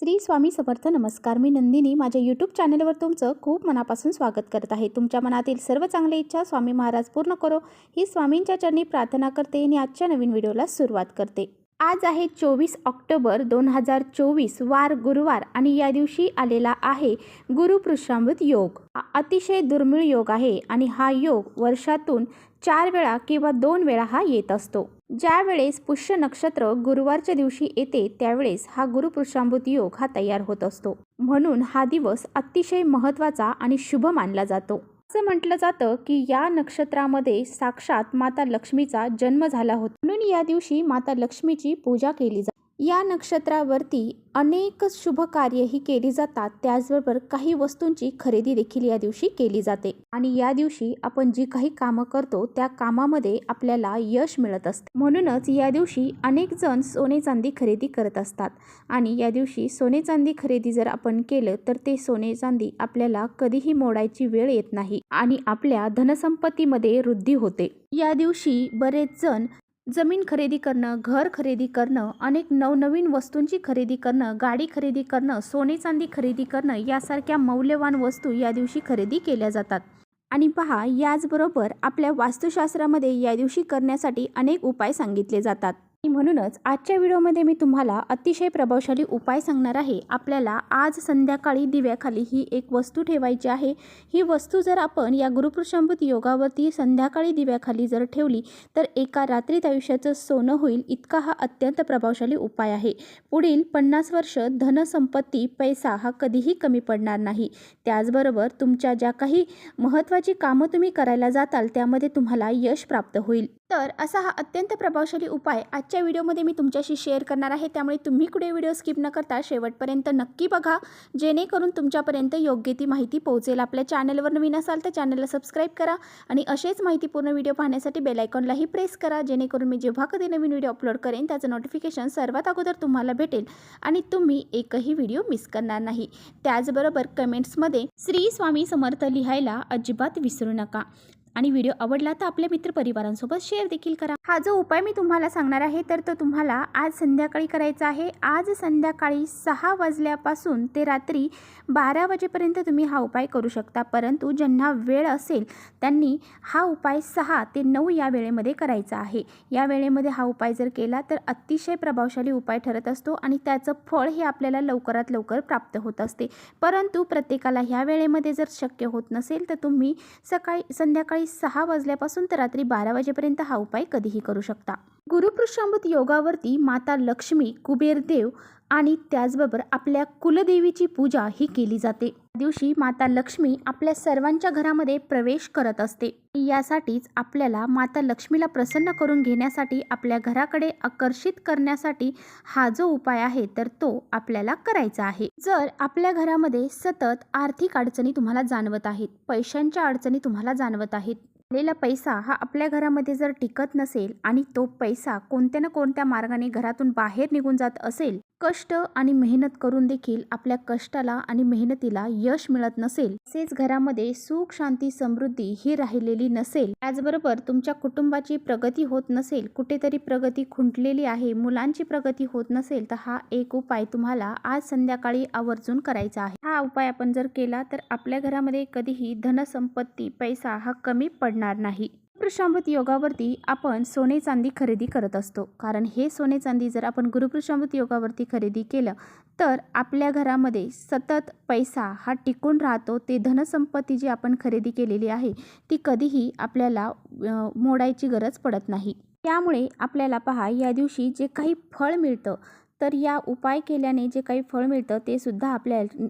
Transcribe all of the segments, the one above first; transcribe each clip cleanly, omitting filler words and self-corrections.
श्री स्वामी समर्थ. नमस्कार. मी नंदिनी माझ्या यूट्यूब चॅनलवर तुमचं खूप मनापासून स्वागत करत आहे. तुमच्या मनातील सर्व चांगल्या इच्छा स्वामी महाराज पूर्ण करो ही स्वामींच्या चरणी प्रार्थना करते आणि आजच्या नवीन व्हिडिओला सुरुवात करते. आज आहे 24 ऑक्टोबर 2024 वार गुरुवार आणि या दिवशी आलेला आहे गुरुपुष्यामृत योग. हा अतिशय दुर्मिळ योग आहे आणि हा योग वर्षातून 4 वेळा किंवा 2 वेळा हा येत असतो. ज्या वेळेस पुष्य नक्षत्र गुरुवारच्या दिवशी येते त्यावेळेस हा गुरुपुष्यामृत योग हा तयार होत असतो. म्हणून हा दिवस अतिशय महत्त्वाचा आणि शुभ मानला जातो. असं म्हटलं जातं की या नक्षत्रामध्ये साक्षात माता लक्ष्मीचा जन्म झाला होता. म्हणून या दिवशी माता लक्ष्मीची पूजा केली जाते. या नक्षत्रावरती अनेक शुभ कार्यही केली जातात. त्याचबरोबर काही वस्तूंची खरेदी देखील या दिवशी केली जाते आणि या दिवशी आपण जी काही कामं करतो त्या कामामध्ये आपल्याला यश मिळत असते. म्हणूनच या दिवशी अनेक जण सोने चांदी खरेदी करत असतात आणि या दिवशी सोने चांदी खरेदी जर आपण केलं तर ते सोने चांदी आपल्याला कधीही मोडायची वेळ येत नाही आणि आपल्या धनसंपत्तीमध्ये वृद्धी होते. या दिवशी बरेच जण जमीन खरेदी करणं, घर खरेदी करणं, अनेक नवनवीन वस्तूंची खरेदी करणं, गाडी खरेदी करणं, सोने चांदी खरेदी करणं यासारख्या मौल्यवान वस्तू या दिवशी खरेदी केल्या जातात. आणि पहा, याचबरोबर आपल्या वास्तुशास्त्रामध्ये या दिवशी करण्यासाठी अनेक उपाय सांगितले जातात. म्हणूनच आजच्या व्हिडिओमध्ये मी तुम्हाला अतिशय प्रभावशाली उपाय सांगणार आहे. आपल्याला आज संध्याकाळी दिव्याखाली ही एक वस्तू ठेवायची आहे. ही वस्तू जर आपण या गुरुपुष्यामृत योगावरती संध्याकाळी दिव्याखाली जर ठेवली तर एका रात्रीत आयुष्याचं सोनं होईल. इतका हा अत्यंत प्रभावशाली उपाय आहे. पुढील 50 वर्ष धनसंपत्ती पैसा हा कधीही कमी पडणार नाही. त्याचबरोबर तुमच्या ज्या काही महत्त्वाची कामं तुम्ही करायला जाताल त्यामध्ये तुम्हाला यश प्राप्त होईल. तर असा हा अत्यंत प्रभावशाली उपाय आजच्या व्हिडिओमध्ये मी तुमच्याशी शेअर करणार आहे. त्यामुळे तुम्ही कुठे व्हिडिओ स्किप न करता शेवटपर्यंत नक्की बघा, जेणेकरून तुमच्यापर्यंत योग्य ती माहिती पोहोचेल. आपल्या चॅनलवर नवीन असाल तर चॅनलला सबस्क्राईब करा आणि असेच माहितीपूर्ण व्हिडिओ पाहण्यासाठी बेल आयकॉनलाही प्रेस करा, जेणेकरून मी जेव्हा कधी नवीन व्हिडिओ अपलोड करेन त्याचं नोटिफिकेशन सर्वात अगोदर तुम्हाला भेटेल आणि तुम्ही एकही व्हिडिओ मिस करणार नाही. त्याचबरोबर कमेंट्समध्ये श्री स्वामी समर्थ लिहायला अजिबात विसरू नका आणि व्हिडिओ आवडला तर आपल्या मित्रपरिवारांसोबत शेअर देखील करा. हा जो उपाय मी तुम्हाला सांगणार आहे तर तो तुम्हाला आज संध्याकाळी करायचा आहे. आज संध्याकाळी 6 वाजल्यापासून ते रात्री 12 वाजेपर्यंत तुम्ही हा उपाय करू शकता. परंतु ज्यांना वेळ असेल त्यांनी हा उपाय 6 ते 9 या वेळेमध्ये करायचा आहे. या वेळेमध्ये हा उपाय जर केला तर अतिशय प्रभावशाली उपाय ठरत असतो आणि त्याचं फळ हे आपल्याला लवकरात लवकर प्राप्त होत असते. परंतु प्रत्येकाला ह्या वेळेमध्ये जर शक्य होत नसेल तर तुम्ही संध्याकाळी 6 वाजल्यापासून तर रात्री 12 वाजेपर्यंत हा उपाय कधीही करू शकता. गुरुपुष्यामृत योगावरती माता लक्ष्मी, कुबेरदेव आणि त्याचबरोबर आपल्या कुलदेवीची पूजा ही केली जाते. या दिवशी माता लक्ष्मी आपल्या सर्वांच्या घरामध्ये प्रवेश करत असते. यासाठीच आपल्याला माता लक्ष्मीला प्रसन्न करून घेण्यासाठी, आपल्या घराकडे आकर्षित करण्यासाठी हा जो उपाय आहे तर तो आपल्याला करायचा आहे. जर आपल्या घरामध्ये सतत आर्थिक अडचणी तुम्हाला जाणवत आहेत, पैशांच्या अडचणी तुम्हाला जाणवत आहेत, आलेला पैसा हा आपल्या घरामध्ये जर टिकत नसेल आणि तो पैसा कोणत्या ना कोणत्या मार्गाने घरातून बाहेर निघून जात असेल, कष्ट आणि मेहनत करून देखील आपल्या कष्टाला आणि मेहनतीला यश मिळत नसेल, तसेच घरामध्ये सुख शांती समृद्धी ही राहिलेली नसेल, त्याचबरोबर तुमच्या कुटुंबाची प्रगती होत नसेल, कुठेतरी प्रगती खुंटलेली आहे, मुलांची प्रगती होत नसेल, तर हा एक उपाय तुम्हाला आज संध्याकाळी आवर्जून करायचा आहे. हा उपाय आपण जर केला तर आपल्या घरामध्ये कधीही धनसंपत्ती पैसा हा कमी पडणार नाही. गुरुपुष्यामृत योगावरती आपण सोने चांदी खरेदी करत असतो, कारण हे सोने चांदी जर आपण गुरुपुष्यामृत योगावरती खरेदी केलं तर आपल्या घरामध्ये सतत पैसा हा टिकून राहतो. ते धनसंपत्ती जी आपण खरेदी केलेली आहे ती कधीही आपल्याला मोडायची गरज पडत नाही. त्यामुळे आपल्याला पहा, या दिवशी जे काही फळ मिळतं तर या उपाय केल्याने जे काही फळ मिळतं ते सुद्धा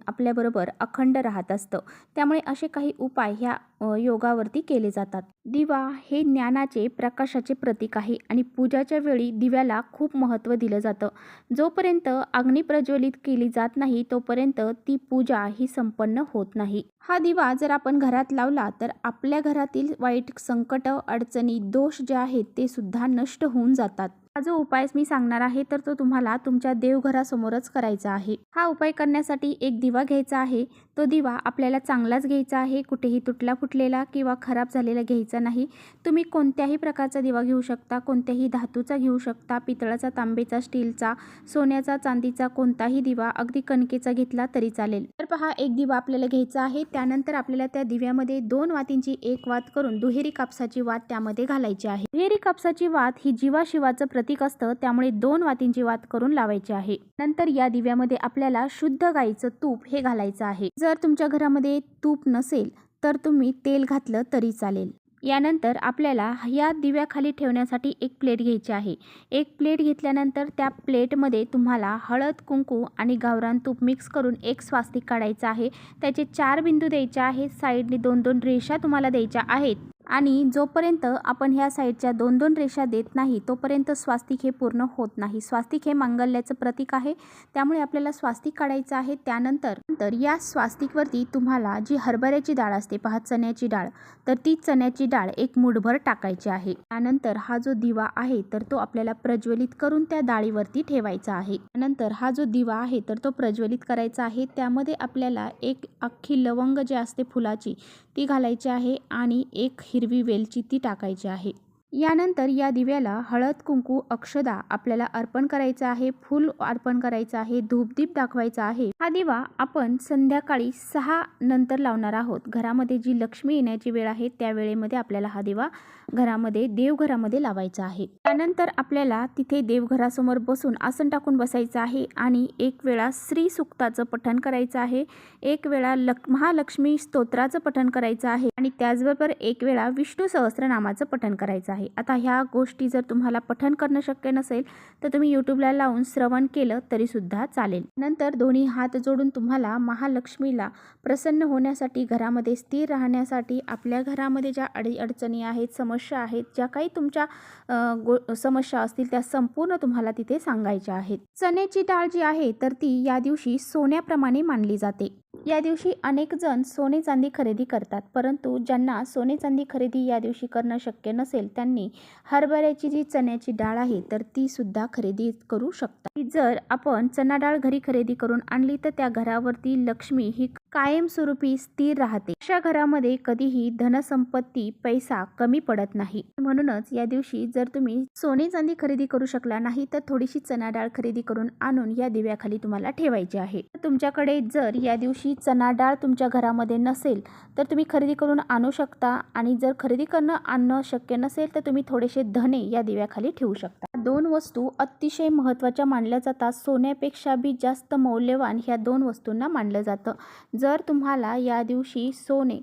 आपल्याबरोबर अखंड राहत असतं. त्यामुळे असे काही उपाय ह्या योगावरती केले जातात. दिवा हे ज्ञानाचे, प्रकाशाचे प्रतीक आहे आणि पूजाच्या वेळी दिव्याला खूप महत्त्व दिलं जातं. जोपर्यंत अग्नी प्रज्वलित केली जात नाही तोपर्यंत ती पूजा ही संपन्न होत नाही. हा दिवा जर आपण घरात लावला तर आपल्या घरातील वाईट संकट, अडचणी, दोष जे आहेत ते सुद्धा नष्ट होऊन जातात. हा जो उपाय मी सांगणार आहे तर तो तुम्हाला तुमच्या देवघरासमोरच करायचा आहे. हा उपाय करण्यासाठी एक दिवा घ्यायचा आहे. तो दिवा आपल्याला चांगलाच घ्यायचा आहे, कुठेही तुटला फुटलेला किंवा खराब झालेला घ्यायचा नाही। तुम्ही कोणत्याही प्रकारचा दिवा घेऊ शकता, कोणत्याही धातूचा घेऊ शकता, पितळाचा, तांबेचा, स्टीलचा, सोन्याचा, चांदीचा कोणताही दिवा, अगदी कणकेचा घेतला तरी चालेल। तर पहा, एक दिवा आपल्याला घ्यायचा आहे। त्यानंतर आपल्याला त्या दिव्यामध्ये 2 वातींची एक वात करून दुहेरी कापसाची वात त्यामध्ये घालायची आहे। दुहेरी कापसाची वात ही जीवाशिवाचं प्रतीक असतं, त्यामुळे 2 वातींची वात करून लावायची आहे। नंतर या दिव्यामध्ये आपल्याला शुद्ध गाईचं तूप हे घालायचं आहे। जर तुमच्या घरामध्ये तूप नसेल तर तुम्ही तेल घातलं तरी चालेल। यानंतर आपल्याला या दिव्याखाली ठेवण्यासाठी एक प्लेट घ्यायची आहे। एक प्लेट घेतल्यानंतर त्या प्लेटमध्ये तुम्हाला हळद, कुंकू आणि गावरान तूप मिक्स करून एक स्वास्तिक काढायचं आहे। त्याचे 4 बिंदू द्यायचे आहेत, साईडने 2-2 रेषा तुम्हाला द्यायच्या आहेत आणि जोपर्यंत आपण ह्या साईडच्या 2-2 रेषा देत नाही तोपर्यंत स्वास्तिक हे पूर्ण होत नाही। स्वास्तिक हे मांगल्याचं प्रतीक आहे, त्यामुळे आपल्याला स्वास्तिक काढायचं आहे। त्यानंतर या स्वास्तिकवरती तुम्हाला जी हरभऱ्याची डाळ असते, पहा चण्याची डाळ, तर ती चण्याची डाळ एक मूठभर टाकायची आहे। त्यानंतर हा जो दिवा आहे तर तो आपल्याला प्रज्वलित करून त्या डाळीवरती ठेवायचा आहे। त्यानंतर हा जो दिवा आहे तर तो प्रज्वलित करायचा आहे। त्यामध्ये आपल्याला एक अख्खी लवंग जी असते फुलाची ती घालायची आहे आणि एक हिरवी वेलची ती टाकायची आहे। यानंतर या दिव्याला हळद, कुंकू, अक्षदा आपल्याला अर्पण करायचं आहे, फूल अर्पण करायचं आहे, धूपदीप दाखवायचा आहे। हा दिवा आपण संध्याकाळी 6 नंतर लावणार आहोत। घरामध्ये जी लक्ष्मी येण्याची वेळ आहे त्या वेळेमध्ये आपल्याला हा दिवा घरामध्ये, देवघरामध्ये लावायचा आहे। त्यानंतर आपल्याला तिथे देवघरासमोर बसून आसन टाकून बसायचं आहे आणि एक वेळा श्री सूक्ताचं पठण करायचं आहे, एक वेळा महालक्ष्मी स्तोत्राचं पठण करायचं आहे आणि त्याचबरोबर एक वेळा विष्णू सहस्त्रनामाचं पठण करायचं आहे। आता ह्या गोष्टी जर तुम्हाला पठण करणं शक्य नसेल तर तुम्ही यूट्यूबला लावून श्रवण केलं तरी सुद्धा चालेल। नंतर दोन्ही हात जोडून तुम्हाला महालक्ष्मीला प्रसन्न होण्यासाठी, घरामध्ये स्थिर राहण्यासाठी, आपल्या घरामध्ये ज्या अडचणी आहेत, समस्या आहेत, ज्या काही तुमच्या समस्या असतील त्या संपूर्ण तुम्हाला तिथे सांगायच्या आहेत। चण्याची डाळ जी आहे तर ती या दिवशी सोन्याप्रमाणे मानली जाते। या दिवशी अनेक जण सोने चांदी खरेदी करतात, परंतु ज्यांना सोने चांदी खरेदी या दिवशी करणं शक्य नसेल त्यांनी हरभऱ्याची जी चण्याची डाळ आहे तर ती सुद्धा खरेदी करू शकतात। जर आपण चणा डाळ घरी खरेदी करून आणली तर त्या घरावरती लक्ष्मी ही कायमस्वरूपी स्थिर राहते। अशा घरामध्ये कधीही धनसंपत्ती, पैसा कमी पडत नाही। म्हणूनच या दिवशी जर तुम्ही सोने चांदी खरेदी करू शकला नाही तर थोडीशी चणा डाळ खरेदी करून आणून या दिव्याखाली तुम्हाला ठेवायची आहे। तुमच्याकडे जर या दिवशी चणा डाळ तुमच्या घरामध्ये नसेल तर तुम्ही खरेदी करून आणू शकता आणि जर खरेदी करणं आणणं शक्य नसेल तर तुम्ही थोडेसे धने या दिव्याखाली ठेवू शकता। 2 वस्तू अतिशय महत्त्वाच्या मानल्या जातात, सोन्यापेक्षा बी जास्त मौल्यवान ह्या 2 वस्तूंना मानलं जातं। जर तुम्हाला या दिवशी सोने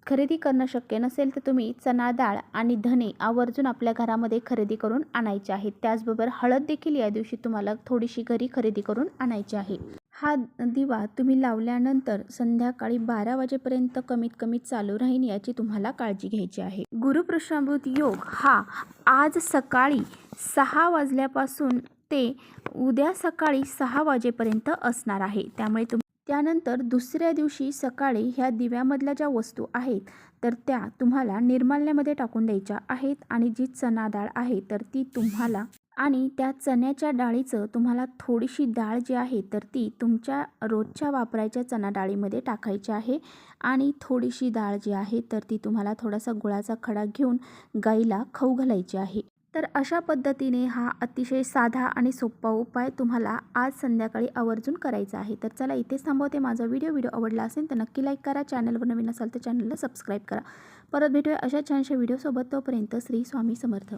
खरेदी करणं शक्य नसेल तर तुम्ही चणा डाळ आणि धने आवर्जून आपल्या घरामध्ये खरेदी करून आणायचे आहेत। त्याचबरोबर हळद देखील या दिवशी तुम्हाला थोडीशी घरी खरेदी करून आणायची आहे। हा दिवा तुम्ही लावल्यानंतर संध्याकाळी 12 वाजेपर्यंत कमीत कमी चालू राहील याची तुम्हाला काळजी घ्यायची आहे। गुरुपुष्यामृत योग हा आज सकाळी 6 वाजल्यापासून ते उद्या सकाळी 6 वाजेपर्यंत असणार आहे। त्यामुळे त्यानंतर दुसऱ्या दिवशी सकाळी ह्या दिव्यामधल्या ज्या वस्तू आहेत तर त्या तुम्हाला निर्माल्यामध्ये टाकून द्यायच्या आहेत आणि जी चणा डाळ आहे तर ती तुम्हाला, आणि त्या चण्याच्या डाळीचं तुम्हाला थोडीशी डाळ जी आहे तर ती तुमच्या रोजच्या वापरायच्या चणा डाळीमध्ये टाकायची आहे आणि थोडीशी डाळ जी आहे तर ती तुम्हाला थोडासा गुळाचा खडा घेऊन गाईला खाऊ घालायची आहे। तर अशा पद्धतीने हा अतिशय साधा आणि सोपा उपाय तुम्हाला आज संध्याकाळी आवर्जून करायचा आहे। तर चला इथेच थांबवते। माझा व्हिडिओ आवडला असेल तर नक्की लाईक करा, चॅनलवर नवीन असाल तर चॅनलला सबस्क्राईब करा। परत भेटूया अशा छानशा व्हिडिओसोबत, तोपर्यंत श्री स्वामी समर्थ।